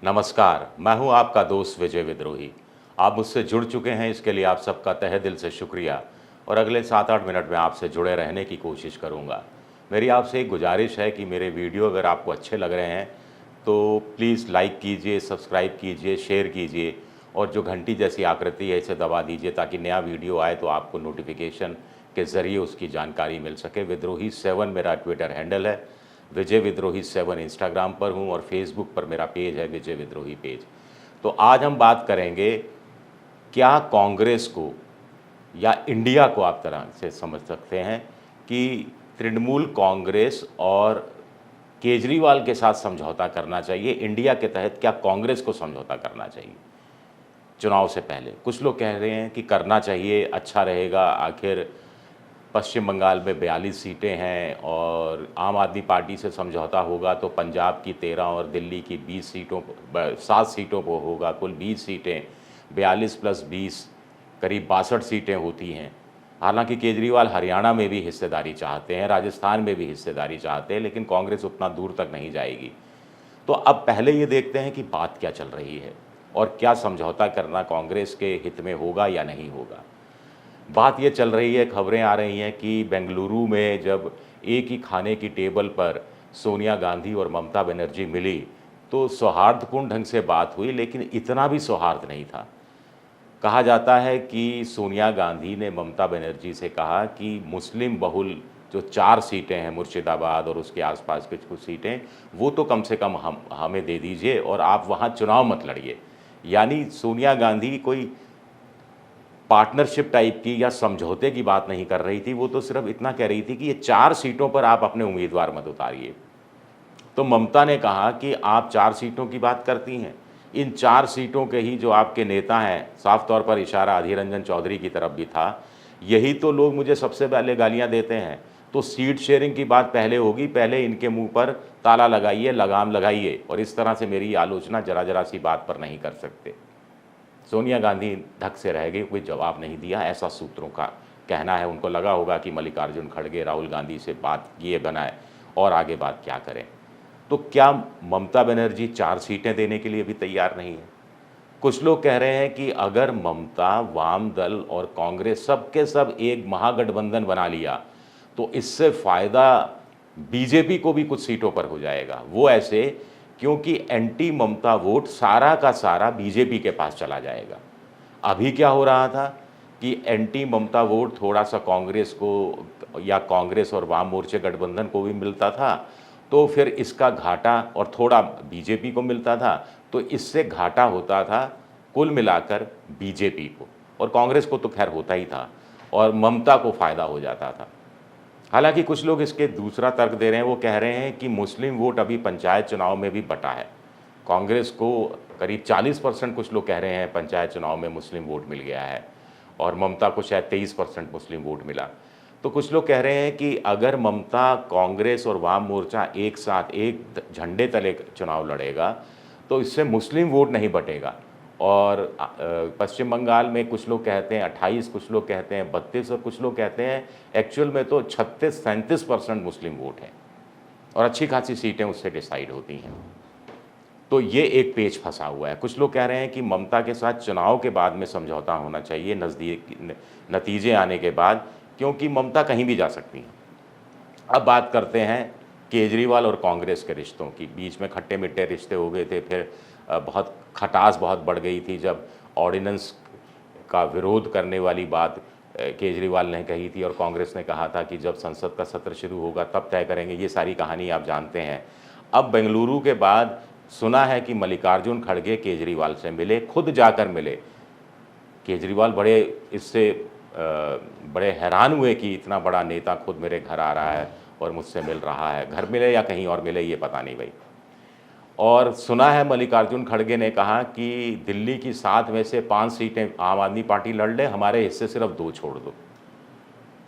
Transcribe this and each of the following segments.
नमस्कार, मैं हूं आपका दोस्त विजय विद्रोही। आप मुझसे जुड़ चुके हैं, इसके लिए आप सबका तहे दिल से शुक्रिया और अगले 7-8 मिनट में आपसे जुड़े रहने की कोशिश करूंगा। मेरी आपसे एक गुजारिश है कि मेरे वीडियो अगर आपको अच्छे लग रहे हैं, तो प्लीज़ लाइक कीजिए, सब्सक्राइब कीजिए, शेयर कीजिए और जो घंटी जैसी आकृति है, इसे दबा दीजिए ताकि नया वीडियो आए तो आपको नोटिफ़िकेशन के ज़रिए उसकी जानकारी मिल सके। विद्रोही 7 मेरा ट्विटर हैंडल है, विजय विद्रोही 7 इंस्टाग्राम पर हूँ और फेसबुक पर मेरा पेज है विजय विद्रोही पेज। तो आज हम बात करेंगे, क्या कांग्रेस को या इंडिया को आप तरह से समझ सकते हैं कि तृणमूल कांग्रेस और केजरीवाल के साथ समझौता करना चाहिए, इंडिया के तहत क्या कांग्रेस को समझौता करना चाहिए चुनाव से पहले? कुछ लोग कह रहे हैं कि करना चाहिए, अच्छा रहेगा, आखिर पश्चिम बंगाल में 42 सीटें हैं और आम आदमी पार्टी से समझौता होगा तो पंजाब की 13 और दिल्ली की 20 सीटों 7 सीटों को होगा, कुल 20 सीटें, 42 + 20 करीब 62 सीटें होती हैं। हालांकि केजरीवाल हरियाणा में भी हिस्सेदारी चाहते हैं, राजस्थान में भी हिस्सेदारी चाहते हैं, लेकिन कांग्रेस उतना दूर तक नहीं जाएगी। तो अब पहले ये देखते हैं कि बात क्या चल रही है और क्या समझौता करना कांग्रेस के हित में होगा या नहीं होगा। बात ये चल रही है, खबरें आ रही हैं कि बेंगलुरु में जब एक ही खाने की टेबल पर सोनिया गांधी और ममता बनर्जी मिली, तो सौहार्दपूर्ण ढंग से बात हुई, लेकिन इतना भी सौहार्द नहीं था। कहा जाता है कि सोनिया गांधी ने ममता बनर्जी से कहा कि मुस्लिम बहुल जो 4 सीटें हैं, मुर्शिदाबाद और उसके आसपास की कुछ सीटें, वो तो कम से कम हमें दे दीजिए और आप वहाँ चुनाव मत लड़िए। यानी सोनिया गांधी कोई पार्टनरशिप टाइप की या समझौते की बात नहीं कर रही थी, वो तो सिर्फ इतना कह रही थी कि ये 4 सीटों पर आप अपने उम्मीदवार मत उतारिए। तो ममता ने कहा कि आप 4 सीटों की बात करती हैं, इन 4 सीटों के ही जो आपके नेता हैं, साफ तौर पर इशारा अधीर रंजन चौधरी की तरफ भी था, यही तो लोग मुझे सबसे पहले गालियां देते हैं। तो सीट शेयरिंग की बात पहले होगी, पहले इनके मुंह पर ताला लगाइए, लगाम लगाइए और इस तरह से मेरी आलोचना जरा सी बात पर नहीं कर सकते। सोनिया गांधी धक से रह गई, कोई जवाब नहीं दिया, ऐसा सूत्रों का कहना है। उनको लगा होगा कि मल्लिकार्जुन खड़गे राहुल गांधी से बात किए बनाए और आगे बात क्या करें। तो क्या ममता बनर्जी 4 सीटें देने के लिए भी तैयार नहीं है? कुछ लोग कह रहे हैं कि अगर ममता, वाम दल और कांग्रेस सब के सब एक महागठबंधन बना लिया, तो इससे फ़ायदा बीजेपी को भी कुछ सीटों पर हो जाएगा। वो ऐसे, क्योंकि एंटी ममता वोट सारा का सारा बीजेपी के पास चला जाएगा। अभी क्या हो रहा था कि एंटी ममता वोट थोड़ा-सा कांग्रेस को या कांग्रेस और वाम मोर्चे गठबंधन को भी मिलता था, तो फिर इसका घाटा और थोड़ा बीजेपी को मिलता था, तो इससे घाटा होता था कुल मिलाकर बीजेपी को, और कांग्रेस को तो खैर होता ही था और ममता को फ़ायदा हो जाता था। हालांकि कुछ लोग इसके दूसरा तर्क दे रहे हैं, वो कह रहे हैं कि मुस्लिम वोट अभी पंचायत चुनाव में भी बटा है। कांग्रेस को करीब 40% कुछ लोग कह रहे हैं पंचायत चुनाव में मुस्लिम वोट मिल गया है और ममता को शायद 23% मुस्लिम वोट मिला। तो कुछ लोग कह रहे हैं कि अगर ममता, कांग्रेस और वाम मोर्चा एक साथ एक झंडे तले चुनाव लड़ेगा, तो इससे मुस्लिम वोट नहीं बटेगा। और पश्चिम बंगाल में कुछ लोग कहते हैं 28, कुछ लोग कहते हैं 32 और कुछ लोग कहते हैं एक्चुअल में तो 36-37% मुस्लिम वोट है और अच्छी खासी सीटें उससे डिसाइड होती हैं। तो ये एक पेच फंसा हुआ है। कुछ लोग कह रहे हैं कि ममता के साथ चुनाव के बाद में समझौता होना चाहिए, नज़दीक नतीजे आने के बाद, क्योंकि ममता कहीं भी जा सकती हैं। अब बात करते हैं केजरीवाल और कांग्रेस के रिश्तों की। बीच में खट्टे-मीठे रिश्ते हो गए थे, फिर बहुत खटास बहुत बढ़ गई थी जब ऑर्डिनेंस का विरोध करने वाली बात केजरीवाल ने कही थी और कांग्रेस ने कहा था कि जब संसद का सत्र शुरू होगा तब तय करेंगे। ये सारी कहानी आप जानते हैं। अब बेंगलुरु के बाद सुना है कि मल्लिकार्जुन खड़गे केजरीवाल से मिले, खुद जाकर मिले। केजरीवाल बड़े हैरान हुए कि इतना बड़ा नेता खुद मेरे घर आ रहा है और मुझसे मिल रहा है। घर मिले या कहीं और मिले ये पता नहीं भाई। और सुना है मल्लिकार्जुन खड़गे ने कहा कि दिल्ली की 7 में से 5 सीटें आम आदमी पार्टी लड़ ले, हमारे हिस्से सिर्फ 2 छोड़ दो।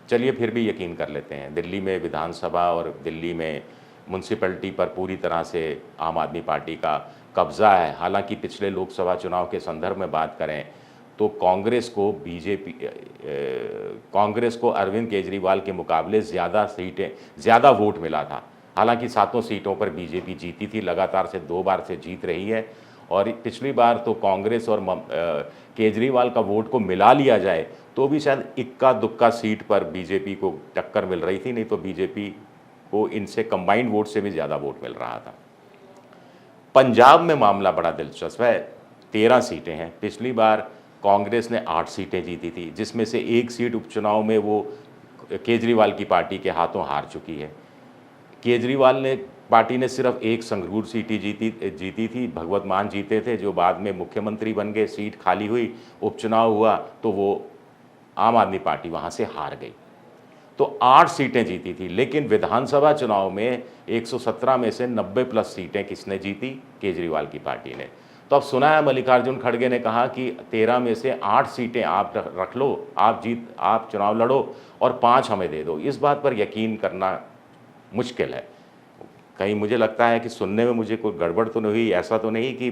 चलिए फिर भी यकीन कर लेते हैं। दिल्ली में विधानसभा और दिल्ली में म्युनिसिपैलिटी पर पूरी तरह से आम आदमी पार्टी का कब्ज़ा है। हालांकि पिछले लोकसभा चुनाव के संदर्भ में बात करें तो कांग्रेस को अरविंद केजरीवाल के मुकाबले ज़्यादा वोट मिला था। हालांकि 7 सीटों पर बीजेपी जीती थी, लगातार से 2 बार से जीत रही है और पिछली बार तो कांग्रेस और केजरीवाल का वोट को मिला लिया जाए तो भी शायद इक्का दुक्का सीट पर बीजेपी को टक्कर मिल रही थी, नहीं तो बीजेपी को इनसे कंबाइंड वोट से भी ज़्यादा वोट मिल रहा था। पंजाब में मामला बड़ा दिलचस्प है। 13 सीटें हैं। पिछली बार कांग्रेस ने 8 सीटें जीती थी, जिसमें से एक सीट उपचुनाव में वो केजरीवाल की पार्टी के हाथों हार चुकी है। केजरीवाल ने पार्टी ने सिर्फ एक संगरूर सीट ही जीती थी, भगवत मान जीते थे, जो बाद में मुख्यमंत्री बन गए। सीट खाली हुई, उपचुनाव हुआ तो वो आम आदमी पार्टी वहाँ से हार गई। तो 8 सीटें जीती थी, लेकिन विधानसभा चुनाव में 117 में से 90 प्लस सीटें किसने जीती? केजरीवाल की पार्टी ने। तो अब सुना है मल्लिकार्जुन खड़गे ने कहा कि 13 में से 8 सीटें आप रख लो, आप चुनाव लड़ो और 5 हमें दे दो। इस बात पर यकीन करना मुश्किल है। कहीं मुझे लगता है कि सुनने में मुझे कोई गड़बड़ तो नहीं हुई, ऐसा तो नहीं कि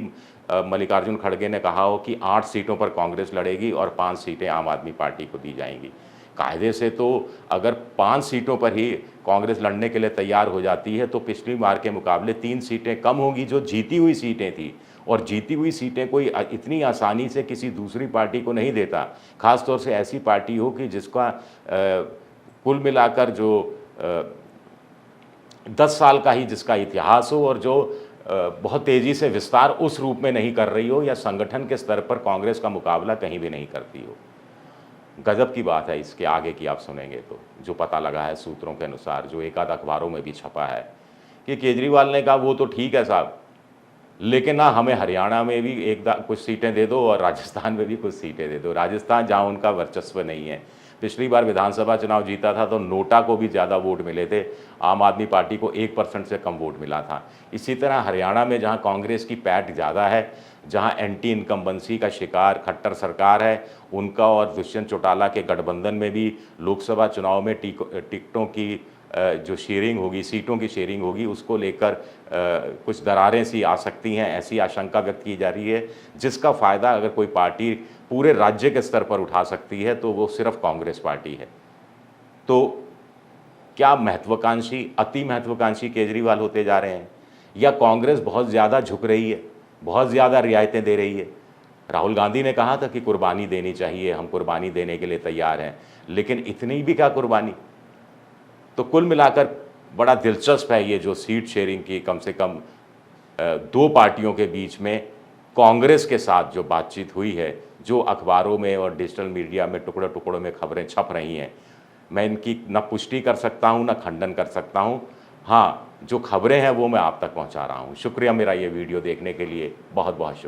मल्लिकार्जुन खड़गे ने कहा हो कि 8 सीटों पर कांग्रेस लड़ेगी और 5 सीटें आम आदमी पार्टी को दी जाएंगी। कायदे से तो अगर 5 सीटों पर ही कांग्रेस लड़ने के लिए तैयार हो जाती है तो पिछली बार के मुकाबले 3 सीटें कम होंगी जो जीती हुई सीटें थी, और जीती हुई सीटें कोई इतनी आसानी से किसी दूसरी पार्टी को नहीं देता, ख़ास तौर से ऐसी पार्टी हो कि जिसका कुल मिलाकर जो 10 साल का ही जिसका इतिहास हो और जो बहुत तेज़ी से विस्तार उस रूप में नहीं कर रही हो, या संगठन के स्तर पर कांग्रेस का मुकाबला कहीं भी नहीं करती हो। गजब की बात है। इसके आगे की आप सुनेंगे तो जो पता लगा है सूत्रों के अनुसार, जो एक आध अखबारों में भी छपा है, कि केजरीवाल ने कहा वो तो ठीक है साहब, लेकिन ना हमें हरियाणा में भी कुछ सीटें दे दो और राजस्थान में भी कुछ सीटें दे दो। राजस्थान जहाँ उनका वर्चस्व नहीं है। पिछली बार विधानसभा चुनाव जीता था तो नोटा को भी ज़्यादा वोट मिले थे, आम आदमी पार्टी को 1% से कम वोट मिला था। इसी तरह हरियाणा में जहाँ कांग्रेस की पैठ ज़्यादा है, जहाँ एंटी इनकम्बेंसी का शिकार खट्टर सरकार है, उनका और दुष्यंत चौटाला के गठबंधन में भी लोकसभा चुनाव में टिकटों की जो शेयरिंग होगी, सीटों की शेयरिंग होगी, उसको लेकर कुछ दरारें सी आ सकती हैं, ऐसी आशंका व्यक्त की जा रही है, जिसका फ़ायदा अगर कोई पार्टी पूरे राज्य के स्तर पर उठा सकती है तो वो सिर्फ कांग्रेस पार्टी है। तो क्या महत्वाकांक्षी, अति महत्वाकांक्षी केजरीवाल होते जा रहे हैं, या कांग्रेस बहुत ज़्यादा झुक रही है, बहुत ज़्यादा रियायतें दे रही है? राहुल गांधी ने कहा था कि कुर्बानी देनी चाहिए, हम कुर्बानी देने के लिए तैयार हैं, लेकिन इतनी भी क्या कुर्बानी? तो कुल मिलाकर बड़ा दिलचस्प है ये जो सीट शेयरिंग की कम से कम 2 पार्टियों के बीच में कांग्रेस के साथ जो बातचीत हुई है, जो अखबारों में और डिजिटल मीडिया में टुकड़ों टुकड़ों में खबरें छप रही हैं, मैं इनकी न पुष्टि कर सकता हूं, न खंडन कर सकता हूं। हाँ, जो खबरें हैं वो मैं आप तक पहुंचा रहा हूं। शुक्रिया मेरा ये वीडियो देखने के लिए, बहुत बहुत शुक्रिया।